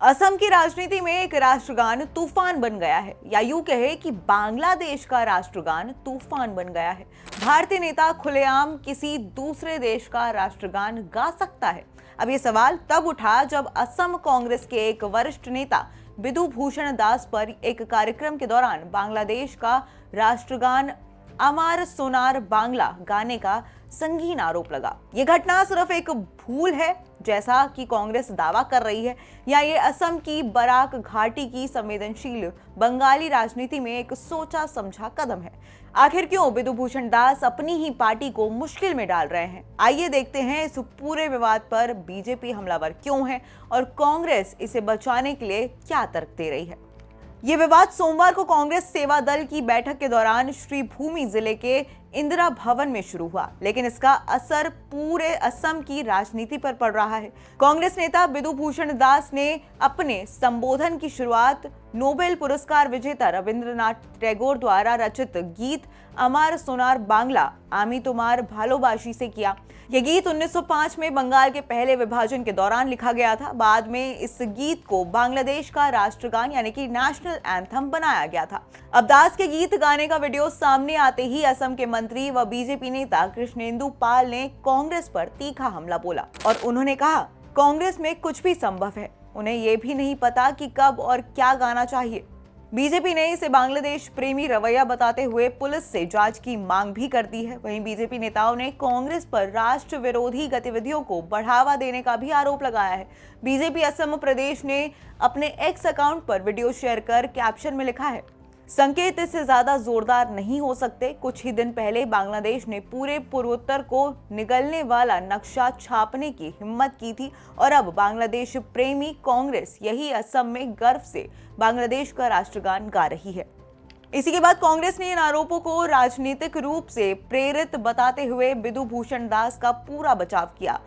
असम की राजनीति में एक राष्ट्रगान तूफान बन गया है, या यूं कहे कि बांग्लादेश का राष्ट्रगान तूफान बन गया है। भारतीय नेता खुलेआम किसी दूसरे देश का राष्ट्रगान गा सकता है। अब ये सवाल तब उठा जब असम कांग्रेस के एक वरिष्ठ नेता बिधु भूषण दास पर एक कार्यक्रम के दौरान बांग्लादेश का राष्ट्रगान अमार सोनार बांग्ला गाने का संगीन आरोप लगा। ये घटना सिर्फ एक भूल है जैसा कि कांग्रेस दावा कर रही है, या ये असम की बराक घाटी की संवेदनशील बंगाली राजनीति में एक सोचा समझा कदम है। आखिर क्यों बिधु भूषण दास अपनी ही पार्टी को मुश्किल में डाल रहे हैं? आइए देखते हैं इस पूरे विवाद पर बीजेपी हमलावर क्यों है और कांग्रेस इसे बचाने के लिए क्या तर्क दे रही है। ये विवाद सोमवार को कांग्रेस सेवा दल की बैठक के दौरान श्रीभूमि जिले के इंदिरा भवन में शुरू हुआ, लेकिन इसका असर पूरे असम की राजनीति पर पड़ रहा है। कांग्रेस नेता बिधु भूषण दास ने अपने संबोधन की शुरुआत नोबेल पुरस्कार विजेता रविंद्रनाथ टैगोर द्वारा रचित गीत अमार सोनार बांग्ला आमी तुमार भालोबाशी से किया। यह गीत 1905 में बंगाल के पहले विभाजन के दौरान लिखा गया था। बाद में इस गीत को बांग्लादेश का राष्ट्रगान यानी कि नेशनल एंथम बनाया गया था। अब दास के गीत गाने का वीडियो सामने आते ही असम के मंत्री व बीजेपी नेता कृष्णेंदु पाल ने कांग्रेस पर तीखा हमला बोला और उन्होंने कहा, कांग्रेस में कुछ भी संभव है, उन्हें यह भी नहीं पता कि कब और क्या गाना चाहिए। बीजेपी ने इसे बांग्लादेश प्रेमी रवैया बताते हुए पुलिस से जांच की मांग भी कर दी है। वहीं बीजेपी नेताओं ने कांग्रेस पर राष्ट्र विरोधी गतिविधियों को बढ़ावा देने का भी आरोप लगाया है। बीजेपी असम प्रदेश ने अपने एक्स अकाउंट पर वीडियो शेयर कर कैप्शन में लिखा है, संकेत इससे ज्यादा जोरदार नहीं हो सकते। कुछ ही दिन पहले बांग्लादेश ने पूरे पूर्वोत्तर को निगलने वाला नक्शा छापने की हिम्मत की थी और अब बांग्लादेश प्रेमी कांग्रेस यही असम में गर्व से बांग्लादेश का राष्ट्रगान गा रही है। इसी के बाद कांग्रेस ने इन आरोपों को राजनीतिक रूप से प्रेरित बताते हुए बिधु भूषण दास का पूरा बचाव किया।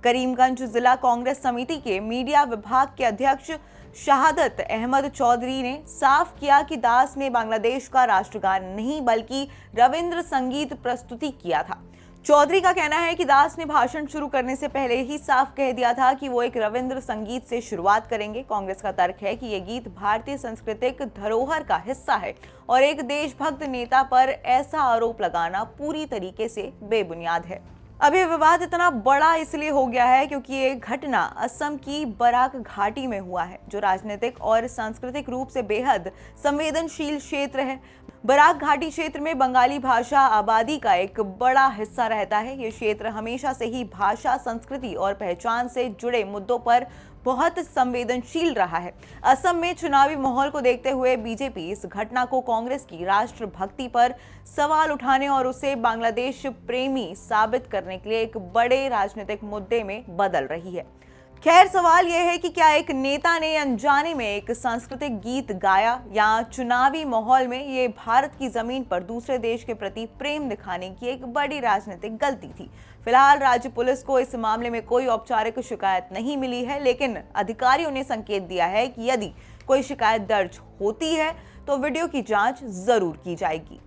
करीमगंज जिला कांग्रेस समिति के मीडिया विभाग के अध्यक्ष शहादत अहमद चौधरी ने साफ किया कि दास ने बांग्लादेश का राष्ट्रगान नहीं बल्कि रविंद्र संगीत प्रस्तुति किया था। चौधरी का कहना है कि दास ने भाषण शुरू करने से पहले ही साफ कह दिया था कि वो एक रविंद्र संगीत से शुरुआत करेंगे। कांग्रेस का तर्क है कि ये गीत भारतीय सांस्कृतिक धरोहर का हिस्सा है और एक देशभक्त नेता पर ऐसा आरोप लगाना पूरी तरीके से बेबुनियाद है। अब ये विवाद इतना बड़ा इसलिए हो गया है क्योंकि ये घटना असम की बराक घाटी में हुआ है, जो राजनीतिक और सांस्कृतिक रूप से बेहद संवेदनशील क्षेत्र है। बराक घाटी क्षेत्र में बंगाली भाषा आबादी का एक बड़ा हिस्सा रहता है। ये क्षेत्र हमेशा से ही भाषा, संस्कृति और पहचान से जुड़े मुद्दों पर बहुत संवेदनशील रहा है। असम में चुनावी माहौल को देखते हुए बीजेपी इस घटना को कांग्रेस की राष्ट्रभक्ति पर सवाल उठाने और उसे बांग्लादेश प्रेमी साबित करने के लिए एक बड़े राजनीतिक मुद्दे में बदल रही है। खैर, सवाल यह है कि क्या एक नेता ने अनजाने में एक सांस्कृतिक गीत गाया या चुनावी माहौल में ये भारत की जमीन पर दूसरे देश के प्रति प्रेम दिखाने की एक बड़ी राजनीतिक गलती थी। फिलहाल राज्य पुलिस को इस मामले में कोई औपचारिक शिकायत नहीं मिली है, लेकिन अधिकारियों ने संकेत दिया है कि यदि कोई शिकायत दर्ज होती है तो वीडियो की जांच जरूर की जाएगी।